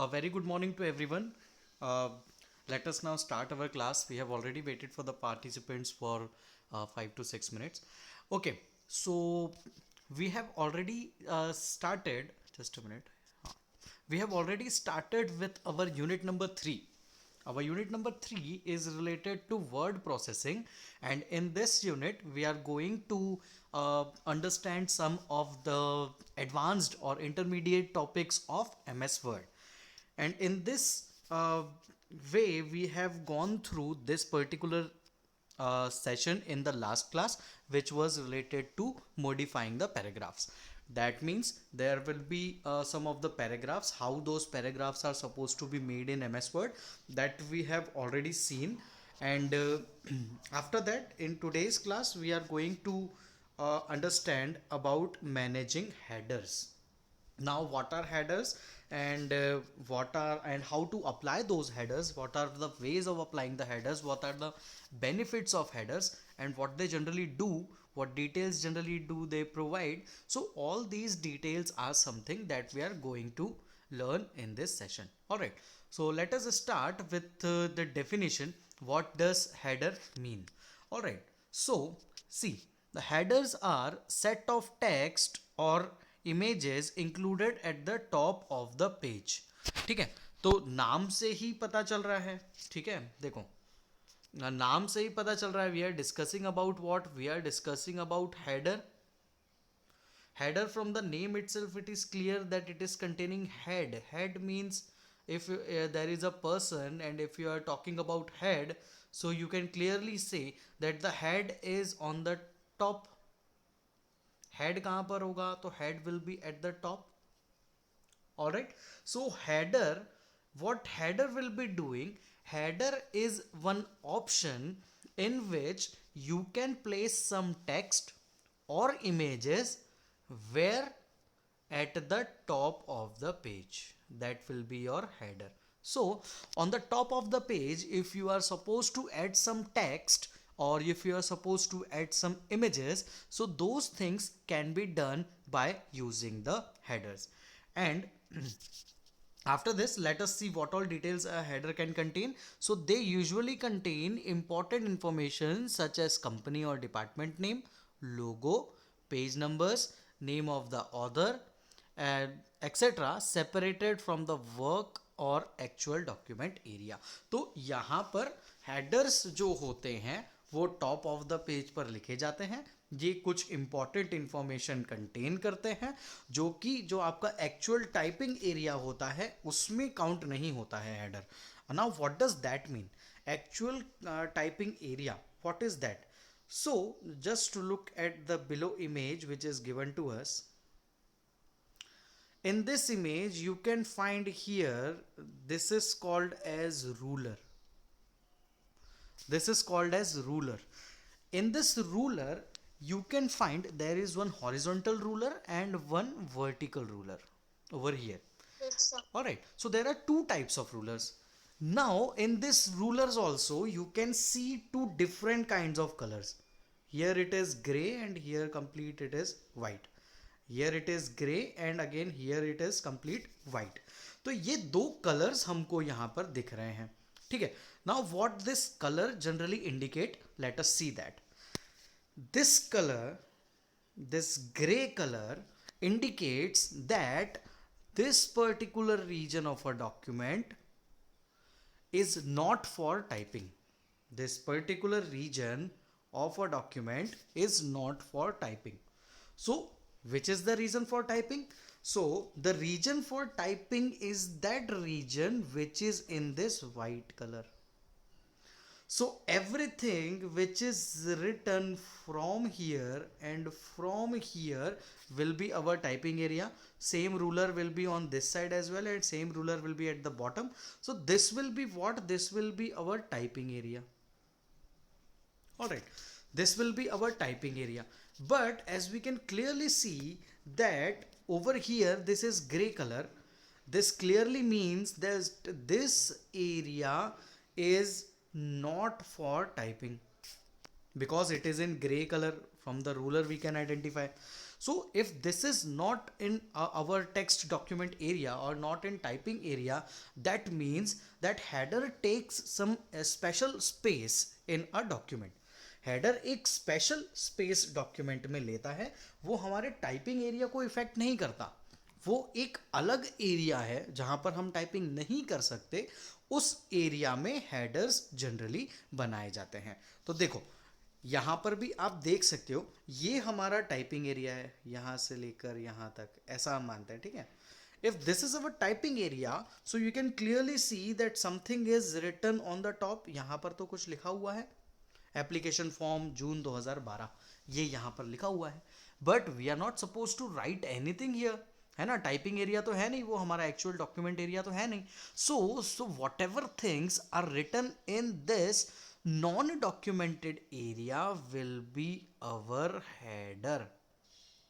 A very good morning to everyone. Uh, Let us now start our class. We have already waited for the participants for 5 to 6 minutes. Okay, so we have already started. Just a minute. We have already started with our unit number 3. Our unit number 3 is related to word processing, and in this unit we are going to understand some of the advanced or intermediate topics of MS Word. And in this way we have gone through this particular session in the last class, which was related to modifying the paragraphs. That means there will be some of the paragraphs, how those paragraphs are supposed to be made in MS Word, that we have already seen. And after that, in today's class we are going to understand about managing headers. Now what are headers, and what are and how to apply those headers, what are the ways of applying the headers, what are the benefits of headers, and what they generally do, what details generally do they provide. So all these details are something that we are going to learn in this session. All right, so let us start with the definition. What does header mean? All right, so see, the headers are set of text or images included at the top of the page. ठीक है, तो नाम से ही पता चल रहा है. ठीक है, देखो नाम से ही पता चल रहा है. We are discussing about what? We are discussing about header. Header, from the name itself it is clear that it is containing head means if there is a person, and if you are talking about head, so you can clearly say that the head is on the top. Head कहाँ पर होगा? तो head will be at the top. Alright, so header, what header will be doing? Header is one option in which you can place some text or images where at the top of the page. That will be your header. So on the top of the page, if you are supposed to add some text, or if you are supposed to add some images, so those things can be done by using the headers. And after this, let us see what all details a header can contain. So they usually contain important information such as company or department name, logo, page numbers, name of the author, and etc., separated from the work और actual document area. तो यहाँ पर headers जो होते हैं वो top of the page पर लिखे जाते हैं. ये कुछ इंपॉर्टेंट इंफॉर्मेशन कंटेन करते हैं, जो कि जो आपका एक्चुअल टाइपिंग एरिया होता है उसमें काउंट नहीं होता है header. Now what does that mean? Actual typing area, what is that? So just to look at the below image which is given to us. In this image you can find here, this is called as ruler. This is called as ruler. In this ruler you can find there is one horizontal ruler and one vertical ruler over here. Yes, sir. All right, so there are two types of rulers. Now in this rulers also you can see two different kinds of colors. Here it is gray and here complete it is white. Here it is gray and again here it is complete white. तो ये दो colours हमको यहाँ पर दिख रहे हैं. ठीक है, now what this colour generally indicate? Let us see that. This color, this gray color, indicates that this particular region of a document is not for typing. This particular region of a document is not for typing. So which is the reason for typing? So the region for typing is that region which is in this white color. So everything which is written from here and from here will be our typing area. Same ruler will be on this side as well, and same ruler will be at the bottom. So this will be what? This will be our typing area. Alright, this will be our typing area. But as we can clearly see that over here this is gray color. This clearly means that this area is not for typing, because it is in gray color. From the ruler we can identify. So if this is not in our text document area or not in typing area, that means that header takes some special space in a document. Header एक special space document में लेता है, वो हमारे typing area को effect नहीं करता, वो एक अलग एरिया है जहां पर हम टाइपिंग नहीं कर सकते, उस एरिया में हेडर्स जनरली बनाए जाते हैं. तो देखो यहां पर भी आप देख सकते हो, ये हमारा टाइपिंग एरिया है, यहां से लेकर यहां तक ऐसा हम मानते हैं, ठीक है. If this is our typing area, so you can clearly see that something is written on the top. यहाँ पर तो कुछ लिखा हुआ है, एप्लीकेशन फॉर्म जून 2012, ये यहाँ पर लिखा हुआ है, but we are not suppose to write anything here, है ना. टाइपिंग एरिया तो है नहीं, वो हमारा एक्चुअल डॉक्यूमेंट एरिया तो है नहीं. So whatever things are written in this non documented area will be our header.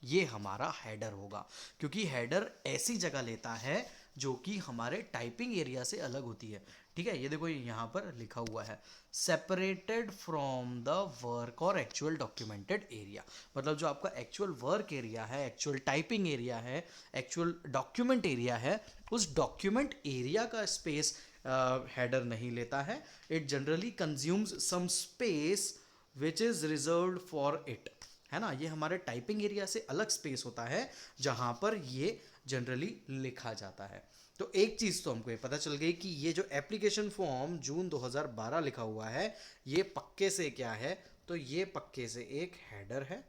ये हमारा हेडर होगा, क्योंकि हेडर ऐसी जगह लेता है जो कि हमारे टाइपिंग एरिया से अलग होती है, ठीक है. ये देखो यहाँ पर लिखा हुआ है सेपरेटेड फ्रॉम द वर्क और एक्चुअल डॉक्यूमेंटेड एरिया. मतलब जो आपका एक्चुअल वर्क एरिया है, एक्चुअल टाइपिंग एरिया है, एक्चुअल डॉक्यूमेंट एरिया है, उस डॉक्यूमेंट एरिया का स्पेस हेडर नहीं लेता है. It generally consumes some space which is reserved for it, है ना. ये हमारे टाइपिंग एरिया से अलग स्पेस होता है जहां पर ये जनरली लिखा जाता है. तो एक चीज तो हमको ये पता चल गई कि ये जो एप्लीकेशन फॉर्म जून 2012 लिखा हुआ है, ये पक्के से क्या है, तो ये पक्के से एक हेडर है,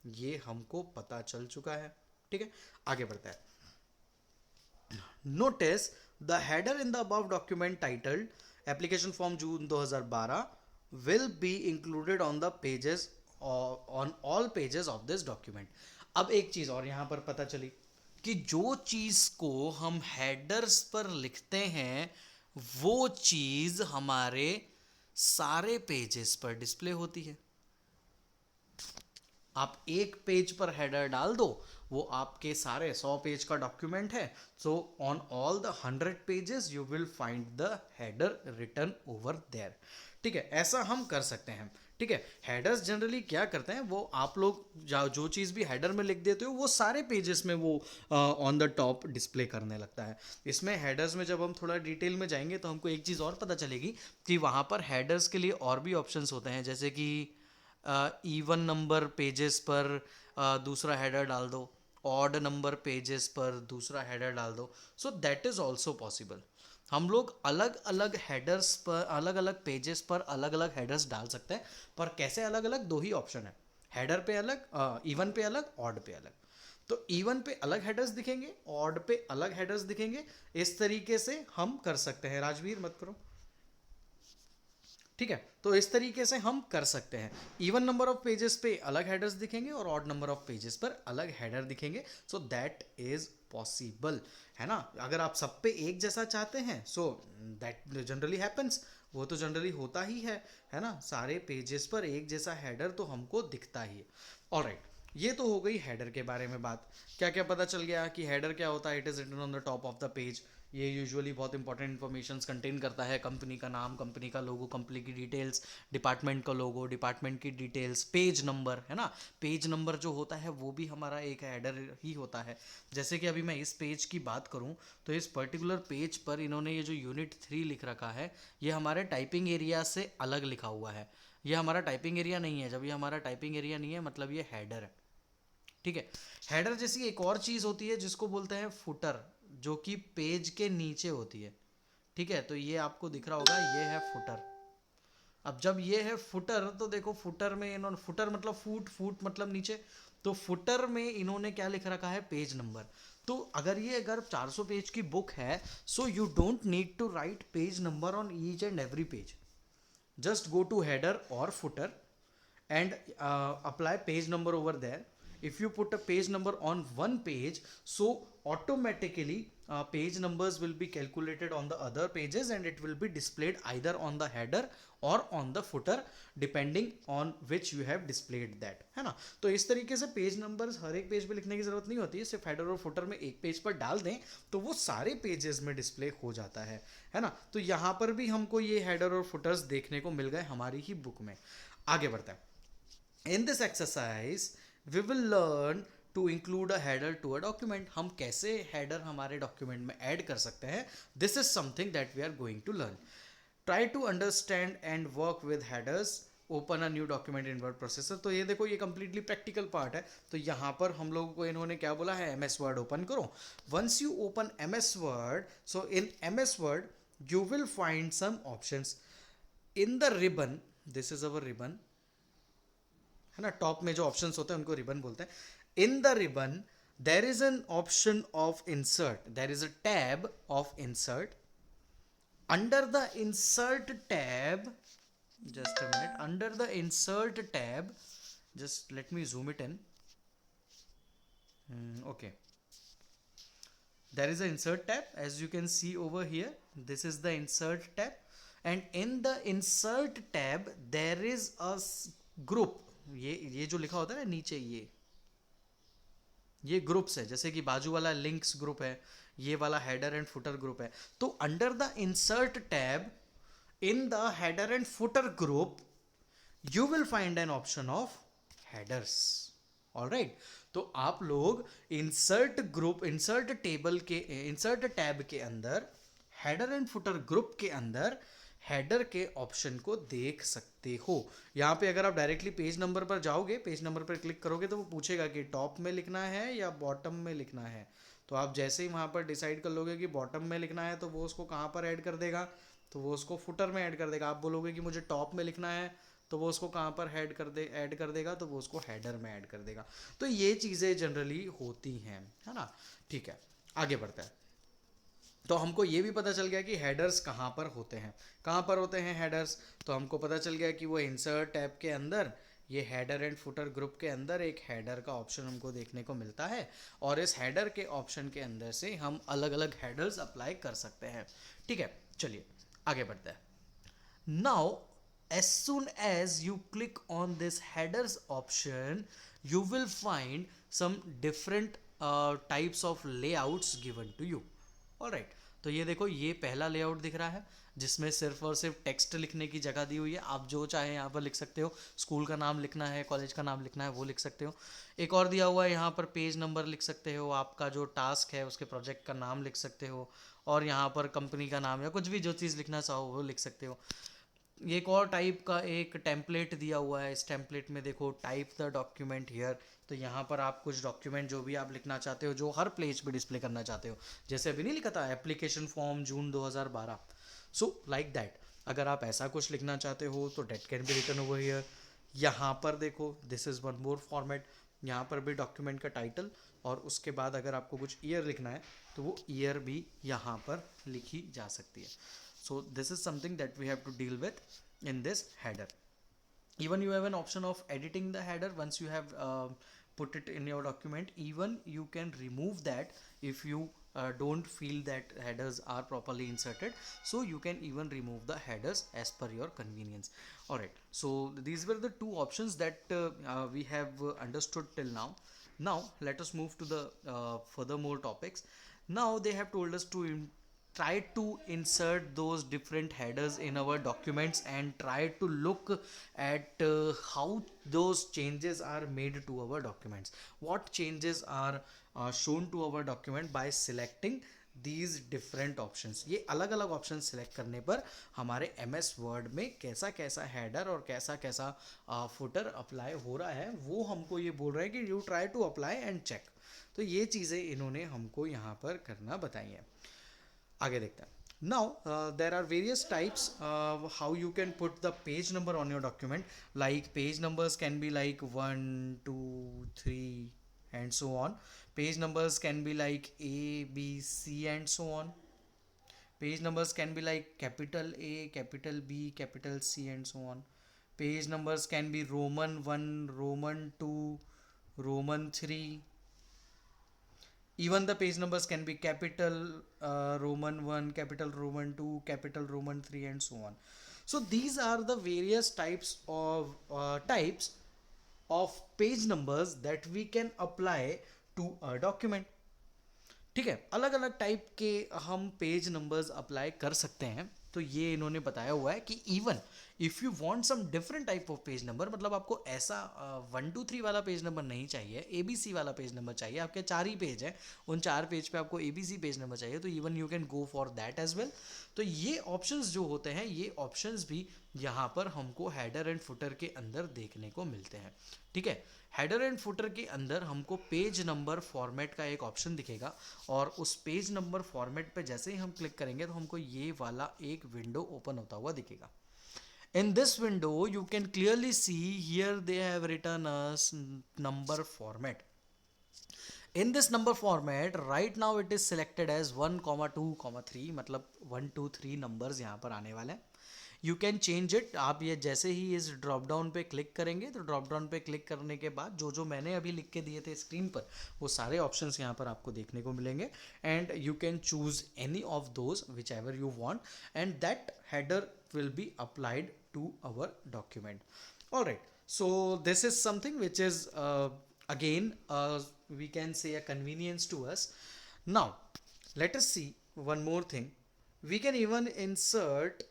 ये हमको पता चल चुका है, ठीक है. आगे बढ़ता है. Notice the header in the above document titled application form June 2012 will be included on the pages on all pages of this document. अब एक चीज और यहां पर पता चली कि जो चीज को हम हेडर्स पर लिखते हैं वो चीज हमारे सारे पेजेस पर डिस्प्ले होती है. आप एक पेज पर हेडर डाल दो, वो आपके सारे 100 पेज का डॉक्यूमेंट है, so on all the 100 pages you will find the header written over there, ठीक है. ऐसा हम कर सकते हैं, ठीक है. हेडर्स जनरली क्या करते हैं, वो आप लोग जो चीज़ भी हेडर में लिख देते हो वो सारे पेजेस में वो ऑन द टॉप डिस्प्ले करने लगता है. इसमें हेडर्स में जब हम थोड़ा डिटेल में जाएंगे तो हमको एक चीज़ और पता चलेगी कि वहाँ पर हेडर्स के लिए और भी ऑप्शंस होते हैं, जैसे कि इवन नंबर पेजेस पर दूसरा हेडर डाल दो, ऑड नंबर पेजेस पर दूसरा हेडर डाल दो. So that is also possible. हम लोग अलग अलग हेडर्स पर, अलग अलग पेजेस पर अलग अलग हेडर्स डाल सकते हैं, पर कैसे अलग अलग, दो ही ऑप्शन है, हेडर पे अलग, इवन पे अलग, ऑड पे अलग. तो इवन पे अलग हेडर्स दिखेंगे, ऑड पे अलग हेडर्स दिखेंगे. इस तरीके से हम कर सकते हैं. राजवीर मत करो, ठीक है. तो इस तरीके से हम कर सकते हैं. इवन नंबर ऑफ पेजेस पे अलग हेडर्स दिखेंगे और ऑड नंबर ऑफ पेजेस पर अलग हेडर दिखेंगे. सो दैट इज पॉसिबल, है ना. अगर आप सब पे एक जैसा चाहते हैं, सो दैट जनरली हैपन्स, वो तो जनरली होता ही है ना. सारे पेजेस पर एक जैसा हेडर तो हमको दिखता ही है. ऑलराइट, ये तो हो गई हेडर के बारे में बात. क्या क्या पता चल गया कि हेडर क्या होता है. It is written on the top of the page. ये यूजुअली बहुत इंपॉर्टेंट इन्फॉर्मेशन कंटेन करता है. कंपनी का नाम, कंपनी का लोगो, कंपनी की डिटेल्स, डिपार्टमेंट का लोगो, डिपार्टमेंट की डिटेल्स, पेज नंबर, है ना. पेज नंबर जो होता है वो भी हमारा एक हेडर ही होता है. जैसे कि अभी मैं इस पेज की बात करूं तो इस पर्टिकुलर पेज पर इन्होंने ये जो यूनिट 3 लिख रखा है, ये हमारे टाइपिंग एरिया से अलग लिखा हुआ है. ये हमारा टाइपिंग एरिया नहीं है. जब ये हमारा टाइपिंग एरिया नहीं है मतलब ये हेडर है, ठीक है. हेडर जैसी एक और चीज़ होती है जिसको बोलते हैं फुटर, जो कि पेज के नीचे होती है, ठीक है. तो ये आपको दिख रहा होगा, ये है फुटर. अब जब ये है फुटर तो देखो, फुटर में इन्होंने, फुटर मतलब फूट, फूट मतलब नीचे, तो फुटर में इन्होंने क्या लिख रखा है, पेज नंबर. तो अगर 400 पेज की बुक है, so you don't need to write page number on each and every page. just go to header or footer and apply page number over there. If you put a page number on one page, so automatically page numbers will be calculated on the other pages and it will be displayed either on the header or on the footer depending on which you have displayed that, है ना. तो इस तरीके से page numbers हर एक page पे लिखने की जरूरत नहीं होती है. सिर्फ हेडर और फुटर में एक पेज पर डाल दें तो वो सारे पेजेस में डिस्प्ले हो जाता है ना. तो यहाँ पर भी हमको ये हेडर और फुटर्स देखने को मिल गए हमारी ही बुक में. आगे बढ़ता है. In this exercise we will learn to include a header to a document, हम कैसे हेडर हमारे डॉक्यूमेंट में ऐड कर सकते हैं, this is something that we are going to learn. Try to understand and work with headers, open a new document in word processor. तो ये देखो, ये कंप्लीटली प्रैक्टिकल पार्ट है. तो यहाँ पर हम लोगों को इन्होंने क्या बोला है, एम एस वर्ड ओपन करो. Once you open M S word, so in M S word you will find some options in the ribbon. This is our ribbon, है ना. टॉप में जो ऑप्शंस होते हैं उनको रिबन बोलते हैं. In the ribbon there is an option of insert, there is a tab of insert. Under the insert tab, just a minute, under the insert tab, just let me zoom it in. Okay, there is an insert tab, as you can see over here. This is the insert tab, and in the insert tab there is a group. ये जो लिखा होता है ना नीचे, ये groups है. जैसे कि बाजू वाला लिंक्स ग्रुप है, ये वाला हेडर एंड फुटर ग्रुप है. तो under the insert tab in the header and footer group you will find an option of headers. all right, तो आप लोग insert group, insert table के, insert tab के अंदर header and footer group के अंदर हेडर के ऑप्शन को देख सकते हो. यहाँ पे अगर आप डायरेक्टली पेज नंबर पर जाओगे, पेज नंबर पर क्लिक करोगे तो वो पूछेगा कि टॉप में लिखना है या बॉटम में लिखना है. तो आप जैसे ही वहाँ पर डिसाइड कर लोगे कि बॉटम में लिखना है तो वो उसको कहाँ पर ऐड कर देगा, तो वो उसको फुटर में ऐड कर देगा. आप बोलोगे कि मुझे टॉप में लिखना है तो वो उसको कहाँ पर ऐड कर देगा, तो वो उसको हेडर में ऐड कर देगा. तो ये चीज़ें जनरली होती हैं, है ना. ठीक है, आगे बढ़ता है. तो हमको ये भी पता चल गया कि हेडर्स कहाँ पर होते हैं. कहाँ पर होते हैं हेडर्स, तो हमको पता चल गया कि वो इंसर्ट टैब के अंदर, ये हेडर एंड फुटर ग्रुप के अंदर एक हेडर का ऑप्शन हमको देखने को मिलता है. और इस हेडर के ऑप्शन के अंदर से हम अलग अलग हेडर्स अप्लाई कर सकते हैं. ठीक है, चलिए आगे बढ़ते हैं. Now as soon as you click on this headers option you will find some different types of layouts given to you. alright, तो ये देखो, ये पहला लेआउट दिख रहा है जिसमें सिर्फ और सिर्फ टेक्स्ट लिखने की जगह दी हुई है. आप जो चाहे यहाँ पर लिख सकते हो. स्कूल का नाम लिखना है, कॉलेज का नाम लिखना है, वो लिख सकते हो. एक और दिया हुआ है यहाँ पर, पेज नंबर लिख सकते हो, आपका जो टास्क है उसके प्रोजेक्ट का नाम लिख सकते हो, और यहाँ पर कंपनी का नाम या कुछ भी जो चीज़ लिखना चाहो वो लिख सकते हो. एक और टाइप का एक टेम्पलेट दिया हुआ है. इस टेम्पलेट में देखो, टाइप द डॉक्यूमेंट हियर. तो यहाँ पर आप कुछ डॉक्यूमेंट जो भी आप लिखना चाहते हो, जो हर पेज पे डिस्प्ले करना चाहते हो, जैसे अभी नहीं लिखा था application form June 2012, so like that. अगर आप ऐसा कुछ लिखना चाहते हो तो date can be written over here. यहाँ पर देखो, this is one more format. यहाँ पर भी डॉक्यूमेंट का टाइटल, और उसके बाद अगर आपको कुछ ईयर लिखना है तो वो ईयर भी यहाँ पर लिखी जा सकती है. So this is something that we have to deal with in this header. Even you have an option of editing the header once you have put it in your document. Even you can remove that if you don't feel that headers are properly inserted. So you can even remove the headers as per your convenience. Alright, so these were the two options that we have understood till now. Now let us move to the furthermore topics. Now they have told us to try to insert those different headers in our documents and try to look at how those changes are made to our documents. What changes are shown to our document by selecting these different options. ये अलग अलग option select करने पर हमारे MS word में कैसा कैसा header और कैसा कैसा फुटर अप्लाई हो रहा है, वो हमको ये बोल रहा है कि you try to apply and check. तो ये चीज़ें इन्होंने हमको यहाँ पर करना बताई है. आगे देखते हैं. Now there are various types how you can put the page number on your document. Like page numbers can be like 1 2 3 and so on. Page numbers can be like A B C and so on. Page numbers can be like capital A, capital B, capital C and so on. Page numbers can be Roman 1, Roman 2, Roman 3. Even the page numbers can be capital Roman 1, capital Roman 2, capital Roman 3 and so on. So these are the various types of page numbers that we can apply to a document. ठीक है, अलग अलग type के हम page numbers apply कर सकते हैं तो ये इन्होंने बताया हुआ है कि even if you want some different type of page number, मतलब आपको ऐसा 1 2 3 वाला पेज नंबर नहीं चाहिए, ABC वाला पेज नंबर चाहिए, आपके 4 ही पेज है, उन 4 पेज पे आपको ABC पेज नंबर चाहिए, तो even you can go for that as well. तो ये ऑप्शंस जो होते हैं, ये ऑप्शंस भी यहाँ पर हमको हेडर एंड फुटर के अंदर देखने को मिलते हैं। ठीक है, हेडर एंड फुटर के अंदर हमको पेज नंबर फॉर्मेट का एक ऑप्शन दिखेगा, और उस पेज नंबर फॉर्मेट पे जैसे ही हम क्लिक करेंगे तो हमको ये वाला एक विंडो ओपन होता हुआ दिखेगा। In this window you can clearly see here they have written us number format. In this number format right now it is selected as 1 2 3, मतलब 1 2 3 नंबर्स यहाँ पर आने वाले हैं। यू कैन चेंज इट, आप ये जैसे ही इस ड्रॉप डाउन पे क्लिक करेंगे तो ड्रॉप डाउन पे क्लिक करने के बाद जो जो मैंने अभी लिख के दिए थे स्क्रीन पर, वो सारे ऑप्शंस यहाँ पर आपको देखने को मिलेंगे, and you can choose any of those which ever you want, and that header will be applied to our document. All right, so this is something which is again we can say a convenience to us. Now let us see one more thing. We can even insert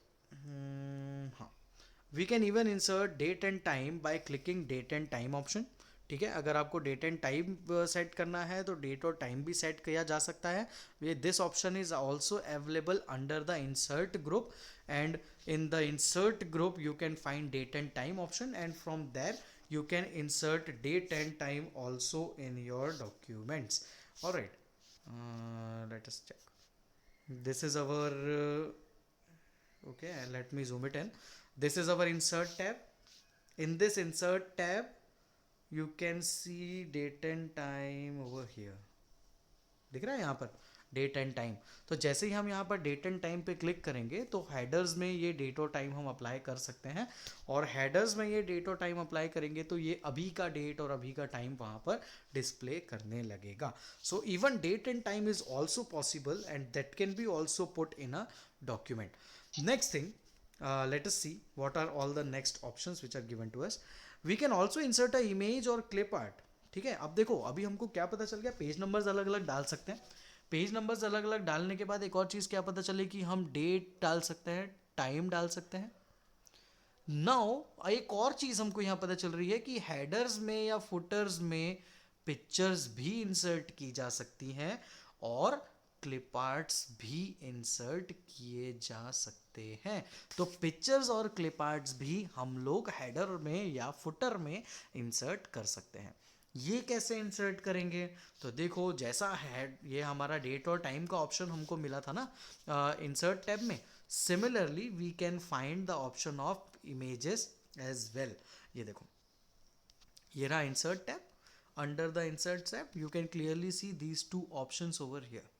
we can even insert date and time by clicking date and time option. ठीक है, अगर आपको date and time set करना है तो date और time भी set किया जा सकता है। This option is also available under the insert group, and in the insert group you can find date and time option, and from there you can insert date and time also in your documents. All right, let us check. This is our okay, let me zoom it in. This is our insert tab. In this insert tab you can see date and time over here. दिख रहा है यहाँ पर date and time. तो जैसे ही हम यहाँ पर डेट एंड टाइम पे क्लिक करेंगे तो हेडर्स में ये डेट और टाइम हम अप्लाई कर सकते हैं, और हेडर्स में ये डेट और टाइम अप्लाई करेंगे तो ये अभी का डेट और अभी का टाइम वहाँ पर डिस्प्ले करने लगेगा। So even date and time is also possible, and that can be also put in a document. Next thing, let us see what are all the next options which are given to us. We can also insert a image or clip art. ठीक है, अब देखो अभी हमको क्या पता चल गया, पेज नंबर्स अलग अलग डाल सकते हैं। पेज नंबर्स अलग अलग डालने के बाद एक और चीज़ क्या पता चले कि हम डेट डाल सकते हैं, टाइम डाल सकते हैं। नाउ एक और चीज़ हमको यहाँ पता चल रही है कि हेडर्स में या फुटर्स में पिक्चर्स भी इंसर्ट की जा सकती हैं, और क्लिप आर्ट्स भी इंसर्ट किए जा सकते हैं। तो पिक्चर्स और क्लिप आर्ट्स भी हम लोग हेडर में या फुटर में इंसर्ट कर सकते हैं। ये कैसे इंसर्ट करेंगे, तो देखो जैसा है ये हमारा डेट और टाइम का ऑप्शन हमको मिला था ना इंसर्ट टैब में, similarly we can find the option of images as well. ये देखो ये रहा insert tab, under the insert tab you can clearly see these two options over here,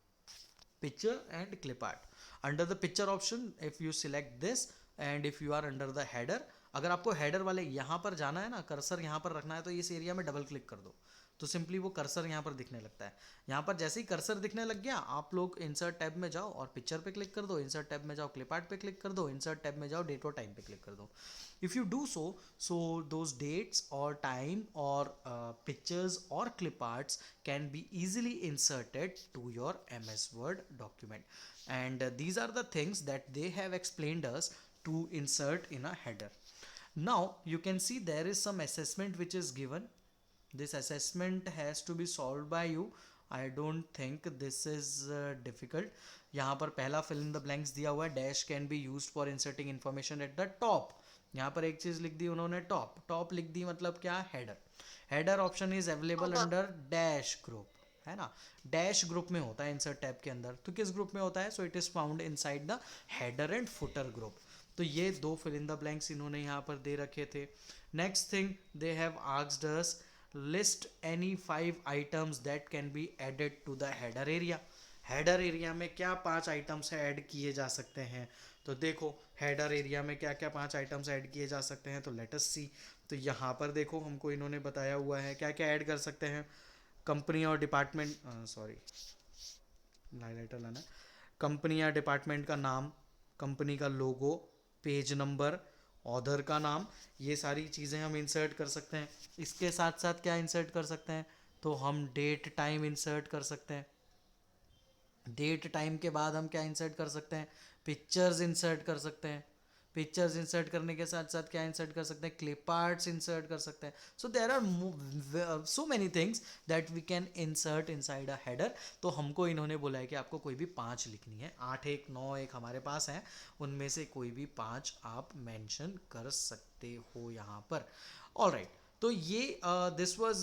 picture and clip art. Under the picture option if you select this, and if you are under the header, अगर आपको header वाले यहाँ पर जाना है ना, cursor यहाँ पर रखना है, तो इस एरिया में डबल क्लिक कर दो तो सिंपली वो कर्सर यहाँ पर दिखने लगता है। यहाँ पर जैसे ही कर्सर दिखने लग गया, आप लोग इंसर्ट टैब में जाओ और पिक्चर पे क्लिक कर दो, इंसर्ट टैब में जाओ क्लिप आर्ट पे क्लिक कर दो, इंसर्ट टैब में जाओ डेट और टाइम पे क्लिक कर दो। If you do so those dates or time or pictures or clip arts can be easily inserted to your MS Word document, and these are the things that they have explained us to insert in a header. Now you can see there is some assessment which is given. This assessment has to be solved by you. I don't think this is difficult. यहाँ पर पहला fill in the blanks दिया हुआ है, dash can be used for inserting information at the top. यहाँ पर एक चीज़ लिख दी उन्होंने, टॉप। टॉप लिख दी मतलब क्या, header. Header option is available under dash group, है ना, डैश ग्रुप में होता है इंसर्ट टैब के अंदर। तो किस ग्रुप में होता है, so it is found inside the header and footer group. तो ये दो फिल इन द ब्लैंक्स इन्होंने यहाँ पर दे रखे थे। Next thing they have asked us list any 5 items that can be added to the header area. Header area में क्या 5 आइटम्स ऐड किए जा सकते हैं, तो देखो हेडर एरिया में क्या क्या 5 आइटम्स ऐड किए जा सकते हैं, तो लेट अस सी। तो यहाँ पर देखो हमको इन्होंने बताया हुआ है क्या क्या ऐड कर सकते हैं। कंपनी और डिपार्टमेंट, सॉरी हाईलाइटर लाना, कंपनी या डिपार्टमेंट का नाम, कंपनी का लोगो, पेज नंबर, ऑथर का नाम, ये सारी चीज़ें हम इंसर्ट कर सकते हैं। इसके साथ साथ क्या इंसर्ट कर सकते हैं, तो हम डेट टाइम इंसर्ट कर सकते हैं। डेट टाइम के बाद हम क्या इंसर्ट कर सकते हैं, पिक्चर्स इंसर्ट कर सकते हैं, पिक्चर्स इंसर्ट करने के साथ साथ क्या इंसर्ट कर सकते हैं, क्लिप आर्ट्स इंसर्ट कर सकते हैं. So there are so many things that we can insert inside a header. तो हमको इन्होंने बोला है कि आपको कोई भी 5 लिखनी है, 8 1 9 1 हमारे पास हैं, उनमें से कोई भी 5 आप मेंशन कर सकते हो यहाँ पर. ऑल राइट, तो ये this was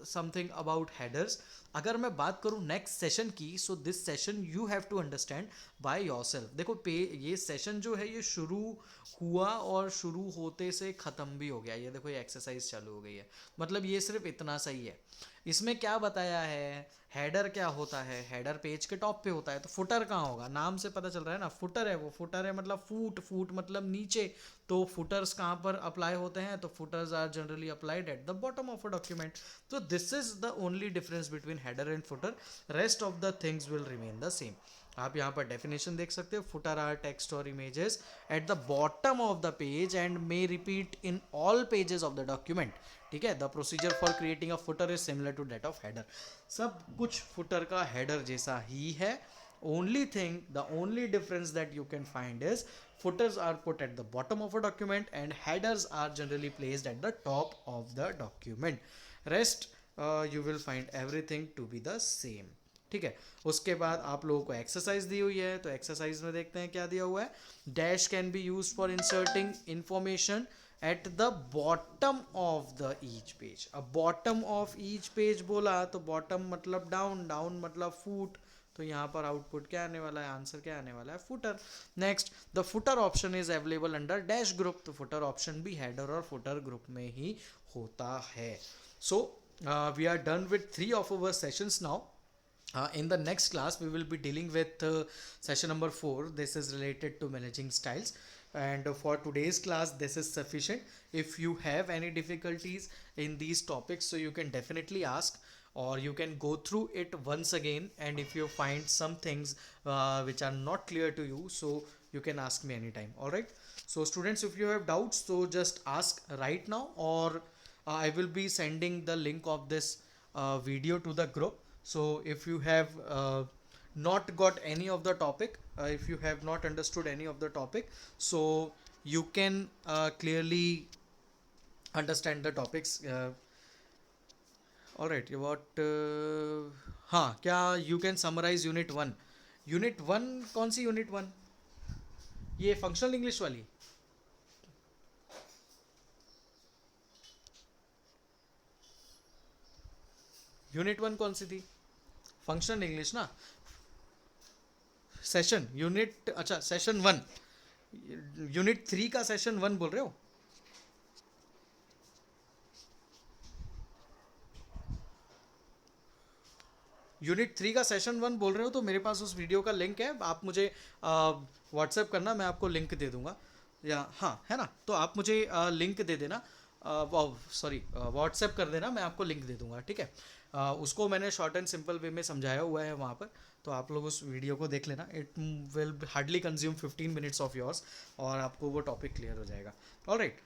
something about headers. अगर मैं बात करूँ नेक्स्ट सेशन की, so this session you have to understand by yourself. देखो ये सेशन जो है ये शुरू हुआ और शुरू होते से ख़त्म भी हो गया. ये देखो ये एक्सरसाइज चालू हो गई है, मतलब ये सिर्फ इतना सही है. इसमें क्या बताया है, हेडर क्या होता है, हेडर पेज के टॉप पे होता है. तो फुटर कहाँ होगा, नाम से पता चल रहा है ना, फुटर है वो. फुटर है मतलब फूट, फूट मतलब नीचे. तो फुटर्स कहाँ पर अप्लाई होते हैं, तो footers are generally applied at the bottom of a document. तो this is the only difference between header and footer. Rest of the things will remain the same. आप यहाँ पर डेफिनेशन देख सकते हो, फुटर आर टेक्स्ट और images at the bottom of the page and may repeat in all pages of the document. ठीक है, the procedure for creating a footer is similar to that of header. सब कुछ footer का header जैसा ही है. only thing the only difference that you can find is footers are put at the bottom of a document and headers are generally placed at the top of the document. Rest you will find everything to be the same. ठीक है, उसके बाद आप लोगों को exercise दी हुई है, तो एक्सरसाइज में देखते हैं क्या दिया हुआ है. Dash can be use for inserting information at the bottom of the each page. अब बॉटम ऑफ ईच पेज बोला तो बॉटम मतलब डाउन, डाउन मतलब फूट. तो यहाँ पर आउटपुट क्या आने वाला है, आंसर क्या आने वाला है, footer. Next, the footer option is available under dash group. तो फुटर ऑप्शन भी हेडर और फुटर ग्रुप में ही होता है. So we are done with 3 of our sessions now. In the next class we will be dealing with session number 4. This is related to managing styles, and for today's class this is sufficient. If you have any difficulties in these topics, so you can definitely ask, or you can go through it once again, and if you find some things which are not clear to you, so you can ask me anytime. All right, so students, if you have doubts, so just ask right now, or I will be sending the link of this video to the group. So if you have not got any of the topic, if you have not understood any of the topic, so you can clearly understand the topics. All right, what हाँ क्या, you can summarize unit 1. unit 1 कौन सी unit 1, ये functional English वाली. Unit 1 कौन सी थी, functional English ना. Session unit, अच्छा session 1, unit 3 का सेशन 1 बोल रहे हो. यूनिट 3 का सेशन 1 बोल रहे हो, तो मेरे पास उस वीडियो का लिंक है. आप मुझे व्हाट्सएप करना, मैं आपको लिंक दे दूंगा. या हाँ है ना, तो आप मुझे लिंक दे देना, सॉरी व्हाट्सएप कर देना, मैं आपको लिंक दे दूंगा. ठीक है, उसको मैंने शॉर्ट एंड सिंपल वे में समझाया हुआ है वहाँ पर, तो आप लोग उस वीडियो को देख लेना. It will hardly consume 15 minutes of yours, और आपको वो टॉपिक क्लियर हो जाएगा. All right,